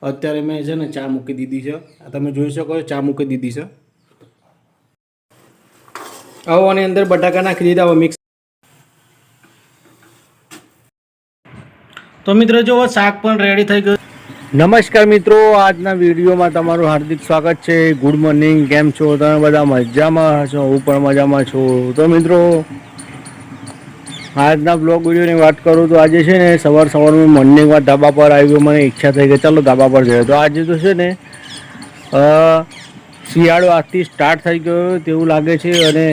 અત્યારે મેં છે ને ચા મૂકી દીધી છે. તમે જોઈ શકો છો ચા મૂકી દીધી છે. હવે આની અંદર બટાકા નાખી દીધા. હવે મિક્સ. તો મિત્રો જો શાક પણ રેડી થઈ ગયું. નમસ્કાર મિત્રો, આજના વિડીયોમાં તમારું હાર્દિક સ્વાગત છે. ગુડ મોર્નિંગ, કેમ છો તમે બધા? મજામાં છો? હું પણ મજામાં છું. તો મિત્રો આજના બ્લોગ વિડીયોની વાત કરું તો આજે છે ને સવારમાં મોર્નિંગમાં ધાબા પર આવ્યો. મને ઈચ્છા થઈ ગઈ ચાલો ધાબા પર જઈએ. તો આજે તો છે ને શિયાળો આજથી સ્ટાર્ટ થઈ ગયો તેવું લાગે છે અને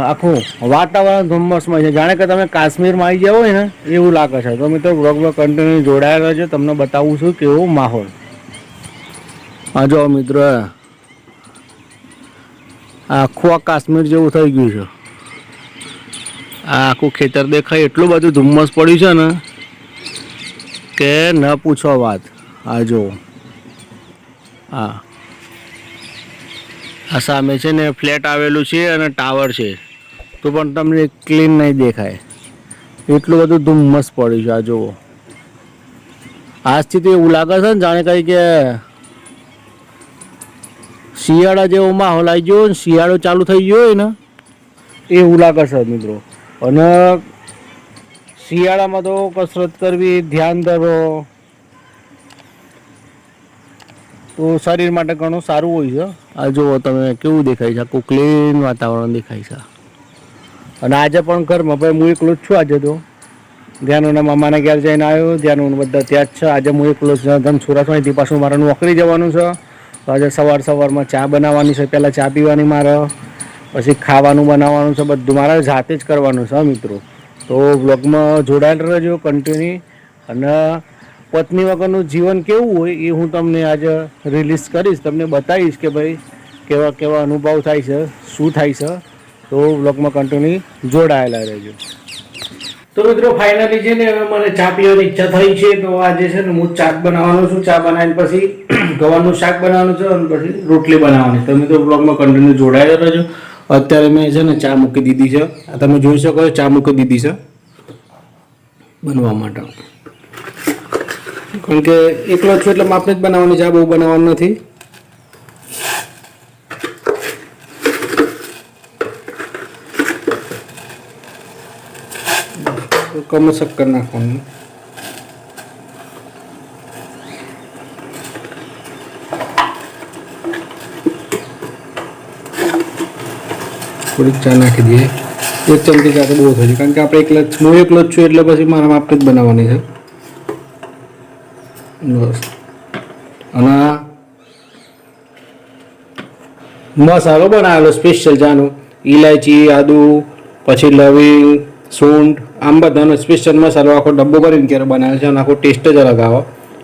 આખું વાતાવરણ ધુમ્મસમાં છે, જાણે કે તમે કાશ્મીરમાં આવી ગયા હોય ને એવું લાગે છે. તો મિત્રો બ્લોગમાં કન્ટિન્યુ જોડાયેલો છે, તમને બતાવું છું કેવો માહોલ. હા જો મિત્રો આખું આ કાશ્મીર જેવું થઈ ગયું છે. આ આખું ખેતર દેખાય, એટલું બધું ધુમ્મસ પડ્યું છે ને કે ન પૂછો વાત. આ જો આ સામે છે ને ફ્લેટ આવેલું છે અને ટાવર છે, તો પણ તમને ક્લીન નહીં દેખાય, એટલું બધું ધુમ્મસ પડ્યું છે. આ જુઓ, આજથી તો એવું લાગે છે ને જાણે કંઈ કે શિયાળા જેવો માહોલ આવી ગયો, શિયાળો ચાલુ થઈ ગયો હોય ને એવું લાગે છે મિત્રો. અને શિયાળામાં તો કસરત કરવી, ધ્યાન ધરો તો શરીર માટે ઘણું સારું હોય છે. આ જુઓ તમે કેવું દેખાય છે, આખું ક્લીન વાતાવરણ દેખાય છે. અને આજે પણ ઘરમાં ભાઈ હું એકલો જ છું. આજે તો ધ્યાનોના મામાના ઘેર જઈને આવ્યો, ધ્યાનો બધા ત્યાં જ છે. આજે હું એકલો જ ધનસુરાથી અહીંથી પાછું મારે નોકરી જવાનું છે. તો આજે સવારમાં ચા બનાવવાની છે, પહેલાં ચા પીવાની મારે, પછી ખાવાનું બનાવવાનું છે, બધું મારે જાતે જ કરવાનું છે મિત્રો. તો વ્લોગમાં જોડાયેલ રહેજો કન્ટિન્યુ. અને પત્ની વગરનું જીવન કેવું હોય એ હું તમને આજે રિલીઝ કરીશ, તમને બતાવીશ કે ભાઈ કેવા કેવા અનુભવ થાય છે, શું થાય છે. તો વ્લોગમાં કન્ટિન્યુ જોડાયેલા રહેજો. તો મિત્રો ફાઇનલી છે ને હવે મને ચા પીવાની ઈચ્છા થઈ છે. તો આજે છે ને હું ચા બનાવવાનો છું. ચા બનાવીને પછી ગવાનું શાક બનાવવાનું છે અને પછી રોટલી બનાવવાની. તમે તો વ્લોગમાં કન્ટિન્યુ જોડાયેલા રહેજો. અત્યારે મેં છે ને ચા મૂકી દીધી છે. તમે જોઈ શકો છો ચા મૂકી દીધી છે બનવા માટે. કારણ કે એકલો છું એટલે માપને જ બનાવવાની ચા, બહુ બનાવવાનું નથી. કમ શક્કર નાખવાનું. થોડીક ચા નાખી દઈએ. એક ચમચી ચા તો બહુ થઈ છે, કારણ કે આપણે હું એકલો જ છું એટલે પછી મારા માપને જ બનાવવાની છે બસ. અને મસાલો બનાવેલો સ્પેશિયલ ચાનો, ઇલાયચી, આદુ, પછી લવિંગ, સૂંઠ, આમ બધાનો સ્પેશિયલ મસાલો આખો ડબ્બો કરીને ક્યારે બનાવે છે. અને આખો ટેસ્ટ જ અલગ આવે,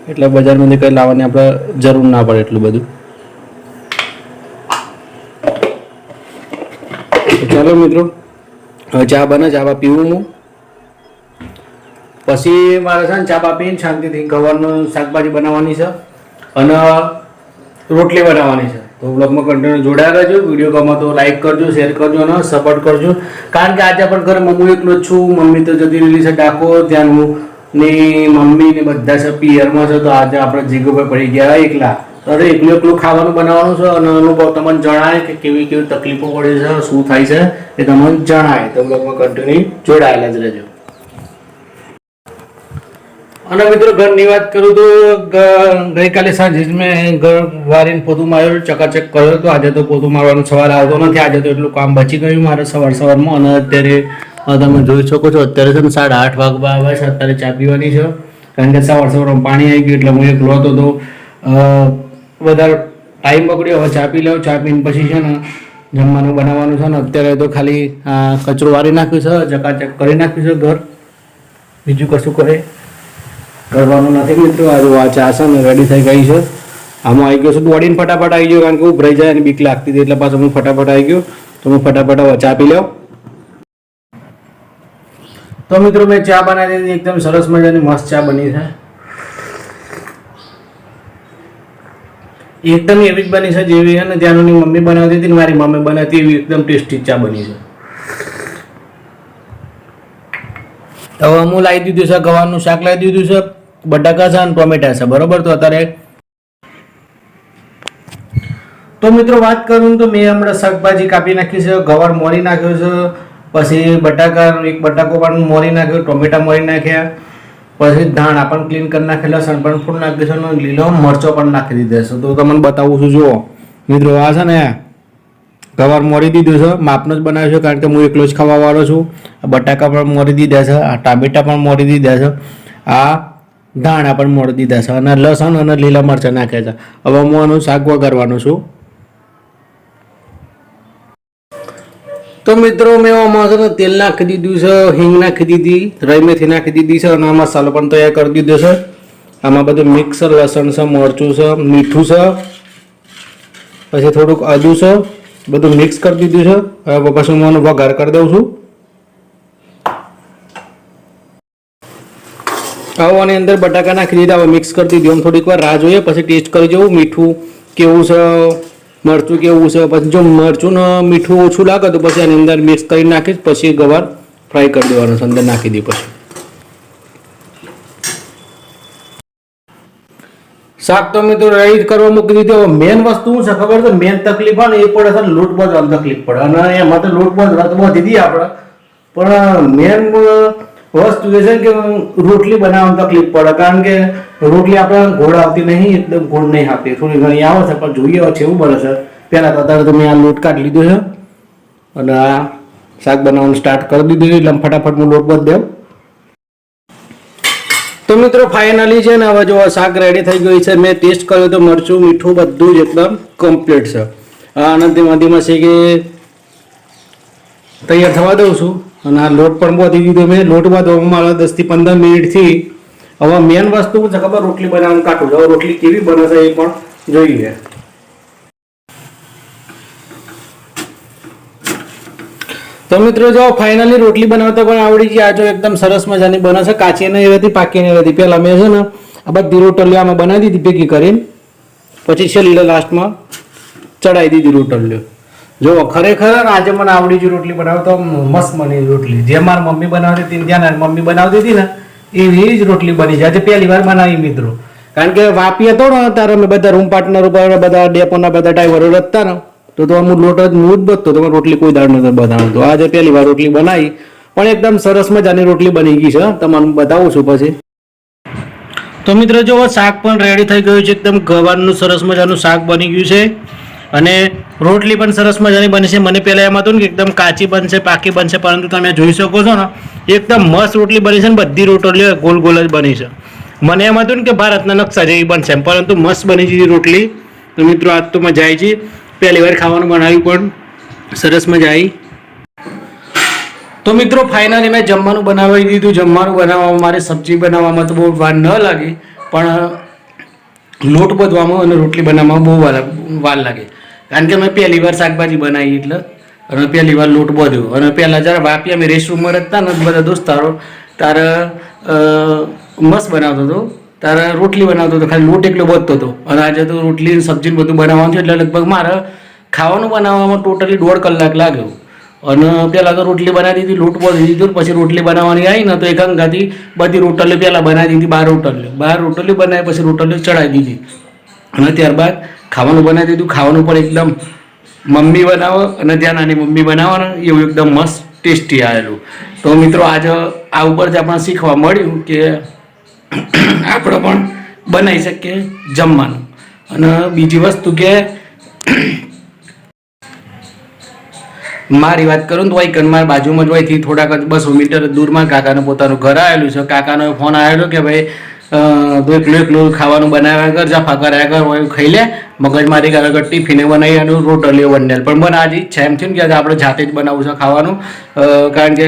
એટલે બજારમાંથી કંઈ લાવવાની આપણે જરૂર ના પડે એટલું બધું. ચાલો મિત્રો હવે ચા બને, ચા પીવું હું. પછી મારે છે ને ચા પીને શાંતિથી ગવારનું શાકભાજી બનાવવાની છે અને રોટલી બનાવવાની છે. તો બ્લોગમાં કન્ટિન્યુ જોડાયા રહેજો. વિડીયો ગમે તો લાઈક કરજો, શેર કરજો અને સપોર્ટ કરજો. કારણ કે આજે પણ ઘરે હું એકલો જ છું. મમ્મી તો જતી રહેલી છે ડાકોર, ત્યાં હું ને મમ્મી ને બધા છે પિયરમાં છે. તો આજે આપણે જીગોભાઈ પડી ગયા એકલા. તો એકલું ખાવાનું બનાવવાનું છે અને અનુભવ તમને જણાય કે કેવી કેવી તકલીફો પડે છે, શું થાય છે એ તમને જણાય. તો બ્લોગમાં કન્ટિન્યુ જોડાયેલા જ રહેજો. અને મિત્રો ઘરની વાત કરું તો ગઈકાલે સાંજે જ મેં ઘર વારીને પોતું માર્યું, ચકાચક કર્યો. તો આજે તો પોતું મારવાનો સવાલ આવતો નથી. આજે તો એટલું કામ બચી ગયું મારે સવારમાં. અને અત્યારે તમે જોઈ શકો છો અત્યારે છે ને 8:30 વાગવા આવે છે. અત્યારે ચા પીવાની છે, કારણ કે સવારમાં પાણી આવી ગયું એટલે હું એકલો હતો તો વધારે ટાઈમ બગડ્યો. હવે ચા પી લઉં, ચા પીને પછી છે ને જમવાનું બનાવવાનું છે. ને અત્યારે તો ખાલી કચરો વારી નાખ્યું છે, ચકાચક કરી નાખ્યું છે ઘર, બીજું કશું કરવાનું નથી મિત્રો. આ ચા છે ને રેડી થઈ ગઈ છે. આમાં આવી ગયો છું, દોડીને ફટાફટ આવી ગયો, કારણ કે ઉભરાઈ જાય અને બીક લાગતી હતી એટલે પાછો હું ફટાફટ આવી ગયો. તો હું ફટાફટ ચા પી લઉં. તો મિત્રો મેં ચા બનાવી દીધી, એકદમ સરસ મજાની મસ્ત ચા બની છે. એકદમ એવી જ બની છે જેવી છે ને ત્યાંની મમ્મી બનાવતી હતી, મારી મમ્મી બનાવતી એવી એકદમ ટેસ્ટી ચા બની છે. હવે હું લાવી દીધું છે ગવાનું શાક, લાવી દીધું છે, બટાકા છે અને ટોમેટા છે. બરોબર, તો અત્યારે તો મિત્રો વાત કરું તો મેં હમણાં શાકભાજી કાપી નાખી છે, ગવાર મોરી નાખ્યો છે, પછી એક બટાકો પણ મોરી નાખ્યો, ટોમેટા મોરી નાખ્યા, પછી ધાણા પણ ક્લીન કરી નાખેલા, લસણ પણ ફૂલ નાખી છે, લીલો મરચો પણ નાખી દીધો છે. તો તમને બતાવું છું. જુઓ મિત્રો, આ છે ને ગવાર મોરી દીધું છે, માપનો જ બનાવ્યો છે કારણ કે હું એકલો જ ખાવા વાળો છું. બટાકા પણ મોરી દીધા છે, આ ટામેટા પણ મોરી દીધા છે, આ ધાણા પણ મોરી દીધા છે, અને લસણ અને લીલા મરચાં નાખ્યા છે. હવે હું આનું શાક વઘારવાનું છું. તો મિત્રો મેં આમાં છે ને તેલ નાખી દીધું છે, હિંગ નાખી દીધી, રાઈ મેથી નાખી દીધી છે, અને મસાલો પણ તૈયાર કરી દીધો છે. આમાં બધું મિક્સ લસણ છે, મરચું છે, મીઠું છે, પછી થોડુંક આદું છે, બધું મિક્સ કરી દીધું છે. હવે પછી હું આનો વઘાર કરી દઉં છું. આની અંદર બટાકા નાખી દીધા, હવે મિક્સ કરી દીધું. આમ થોડીક વાર રાહ જોઈએ, પછી ટેસ્ટ કરી જોઉં મીઠું કેવું છે, મરચું કેવું છે. પછી જો મરચું ને મીઠું ઓછું લાગે તો પછી આની અંદર મિક્સ કરી નાખીશ, પછી ગવાર ફ્રાય કરી દેવાનું છે, અંદર નાખી દઈએ. પછી શાક તો મિત્રો રેડી કરવા મૂકી દીધું. મેન વસ્તુ શું છે ખબર છે? મેન તકલીફ ને એ પડે છે લોટ બાંધવાની તકલીફ પડે, અને એમાં તો લોટ બાંધવા તો બધી દઈએ આપણે, પણ મેન વસ્તુ એ છે કે રોટલી બનાવવાની તકલીફ પડે, કારણ કે રોટલી આપણે ગોળ આવતી નહીં, એકદમ ગોળ નહીં આવતી, થોડી ઘણી આવે છે, પણ જોઈએ છે એવું બને છે. પહેલાં તો અત્યારે તો મેં આ લોટ કાઢી લીધો છે અને આ શાક બનાવવાનું સ્ટાર્ટ કરી દીધું, એટલે ફટાફટ હું લોટ બાંધી દઉં. તો મિત્રો ફાઇનલી છે ને હવે જો શાક રેડી થઈ ગયું છે. મેં ટેસ્ટ કર્યો તો મરચું મીઠું બધું જ એકદમ કમ્પ્લીટ છે. અને ધીમા ધીમા છે કે તૈયાર થવા દઉં છું. અને આ લોટ પણ બાંધી દીધો મેં. લોટ બાંધવામાં મારા 10 થી 15 મિનિટથી. હવે મેન વસ્તુ છે ખબર? રોટલી બનાવવાનું કાઢું. હવે રોટલી કેવી બને છે એ પણ જોઈએ. તો મિત્રો જો ફાઇનલી રોટલી બનાવતા પણ આવડી ગઈ. આ જો એકદમ સરસ મજાની બને છે, કાચી નહીં રહેતી, પાકી નહીં રહેતી. પહેલા મેં છે ને આ બધી રોટલીઓ આમાં બનાવી દીધી ભેગી કરીને, પછી છેલ્લે લાસ્ટમાં ચડાવી દીધી રોટલીઓ. જો ખરેખર આજે મને આવડી ગઈ રોટલી બનાવતા, મસ્ત બની રોટલી. જે મારી મમ્મી બનાવતી હતી ત્યાં મમ્મી બનાવતી હતી ને એવી જ રોટલી બની જાય. આજે પહેલી વાર બનાવી મિત્રો, કારણ કે વાપી હતો ને ત્યારે અમે બધા રૂમ પાર્ટનર ઉપર બધા ડેપોના બધા ડ્રાઈવરો હતા ને, તો અમુક લોટ જ હું જ બધતો તો રોટલી કોઈ દાળ નતો બનાવતો. આજે પહેલી વાર રોટલી બનાવી, પણ એકદમ સરસ મજાની રોટલી બની ગઈ છે. તમને બતાવું છું પછી. તો મિત્રો જો શાક પણ રેડી થઈ ગયું છે, એકદમ ગવારનું સરસ મજાનું શાક બની ગયું છે, અને રોટલી પણ સરસ મજાની બની છે. મને પહેલા એમ હતું ને કે એકદમ કાચી બનશે, પાકી બનશે, પરંતુ તમે જોઈ શકો છો ને એકદમ મસ્ત રોટલી બની છે, ને બધી રોટલીઓ ગોલ ગોલ જ બની છે. મને એમ હતું ને કે ભારતના નકશા જેવી બનશે, પરંતુ મસ્ત બની છે રોટલી. તો મિત્રો આજ તો મજા આવી છે. પહેલી વાર ખાવાનું બનાવ્યું પણ સરસ મજા આવી. તો મિત્રો ફાઇનલી મેં જમવાનું બનાવી દીધું. જમવાનું બનાવવામાં મારે સબ્જી બનાવવામાં તો બહુ વાર ન લાગી, પણ લોટ બાંધવામાં અને રોટલી બનાવવામાં બહુ વાર લાગે, કારણ કે મેં પહેલી વાર શાકભાજી બનાવી એટલે, અને પહેલી વાર લોટ બાંધ્યો. અને પહેલાં જ્યારે વાપી અમે રેસ્ટરૂમમાં હતા ને બધા દોસ્તારો, ત્યારે મસ્ત બનાવતો હતો, ત્યારે રોટલી બનાવતો હતો, ખાલી લોટ એકલો બાંધતો હતો. અને આજે તો રોટલી સબ્જી બધું બનાવવાનું છે, એટલે લગભગ મારે ખાવાનું બનાવવામાં ટોટલી 1.5 કલાક લાગ્યો. અને પહેલાં તો રોટલી બનાવી દીધી, લોટ બાંધી દીધો, પછી રોટલી બનાવવાની આવી ને તો એક અંગાથી બધી રોટલીઓ પહેલાં બનાવી દીધી, 12 રોટલીઓ બનાવી, પછી રોટલીઓ ચડાવી દીધી, અને ત્યારબાદ ખાવાનું બનાવી દીધું. ખાવાનું પણ એકદમ મમ્મી બનાવો અને ત્યાં નાની મમ્મી બનાવો ને એવું એકદમ મસ્ત ટેસ્ટી આવેલું. તો મિત્રો આજે આ ઉપરથી આપણને શીખવા મળ્યું કે આપણે પણ બનાવી શકીએ જમવાનું. અને બીજી વસ્તુ કે મારી વાત કરું તો વૈકન મારી બાજુમાં જ હોયથી થોડાક 200 મીટર દૂરમાં કાકાનું પોતાનું ઘર આવેલું છે. કાકાનો ફોન આવેલો કે ભાઈ તો એકલું ખાવાનું બનાવ્યા કર, જફા કર્યા કર, હોય ખાઈ લે, મગજમારી કરે કર, ટિફિને બનાવી આનું રોટલીઓ બંનેલ. પણ મને આજે ઈચ્છા એમ થયું કે આપણે જાતે જ બનાવવું છે ખાવાનું, કારણ કે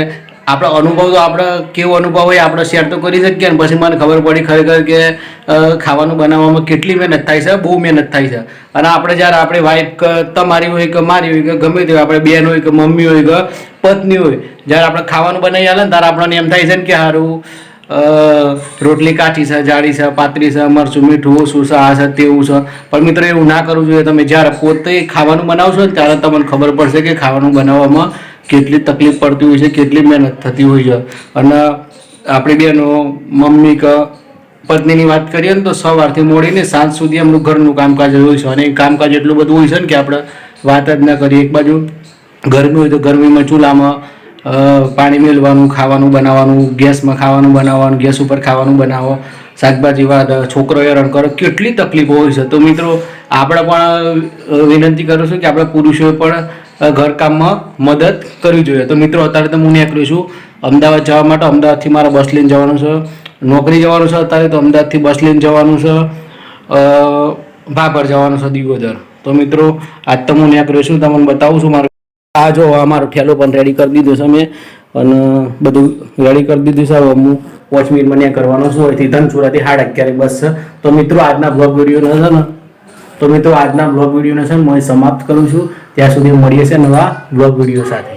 આપણો અનુભવ તો આપણે કેવો અનુભવ હોય આપણે શેર તો કરી શકીએ ને. પછી મને ખબર પડી ખરેખર કે ખાવાનું બનાવવામાં કેટલી મહેનત થાય છે, બહુ મહેનત થાય છે. અને આપણે જ્યારે આપણે વાઈફ તમારી હોય કે મારી હોય કે ગમે તે આપણે બેન હોય કે મમ્મી હોય કે પત્ની હોય, જ્યારે આપણે ખાવાનું બનાવી આલે ને ત્યારે આપણને એમ થાય છે ને કે સારું રોટલી કાચી છે, જાડી છે, પાતળી છે, મરચું મીઠું ઓછું છે, આ છે તેવું છે. પણ મિત્રો એવું ના કરવું જોઈએ. તમે જ્યારે પોતે ખાવાનું બનાવશો ને ત્યારે તમને ખબર પડશે કે ખાવાનું બનાવવામાં કેટલી તકલીફ પડતી હોય છે, કેટલી મહેનત થતી હોય છે. અને આપણી બહેનો મમ્મી કે પત્નીની વાત કરીએ ને તો સવારથી મોડીને સાંજ સુધી એમનું ઘરનું કામકાજ હોય છે અને કામકાજ એટલું બધું હોય છે ને કે આપણે વાત જ ના કરીએ. એક બાજુ ગરમી હોય તો ગરમીમાં ચૂલામાં પાણી મેળવાનું, ખાવાનું બનાવવાનું, ગેસમાં ખાવાનું બનાવવાનું, ગેસ ઉપર ખાવાનું બનાવો, શાકભાજી વાત, છોકરો હેરાન કરો, કેટલી તકલીફો હોય છે. તો મિત્રો આપણે પણ વિનંતી કરું છું કે આપણે પુરુષોએ પણ ઘરકામમાં મદદ કરવી જોઈએ. તો મિત્રો અત્યારે તો હું નીકળું છું અમદાવાદ જવા માટે. અમદાવાદથી મારે બસ લઈને જવાનું છે, નોકરી જવાનું છે અત્યારે. તો અમદાવાદથી બસ લઈને જવાનું છે, ભાભર જવાનું છે દિયોદર. તો મિત્રો આજ તો હું નીકળ્યો છું, તમને બતાવું છું. મારું આ જો અમારો ઠેલો પણ રેડી કરી દીધો છે મેં, અને બધું રેડી કરી દીધું છે. હવે હું 5 મિનિટમાં ત્યાં કરવાનો છું. અહીંથી ધનસુરાથી 11:30 બસ છે. તો મિત્રો આજના બ્લોગ વિડીયોને છે ને તો મિત્રો આજના બ્લોગ વિડીયોને છે ને હું સમાપ્ત કરું છું. ત્યાં સુધી મળીએ છીએ નવા બ્લોગ વિડીયો સાથે.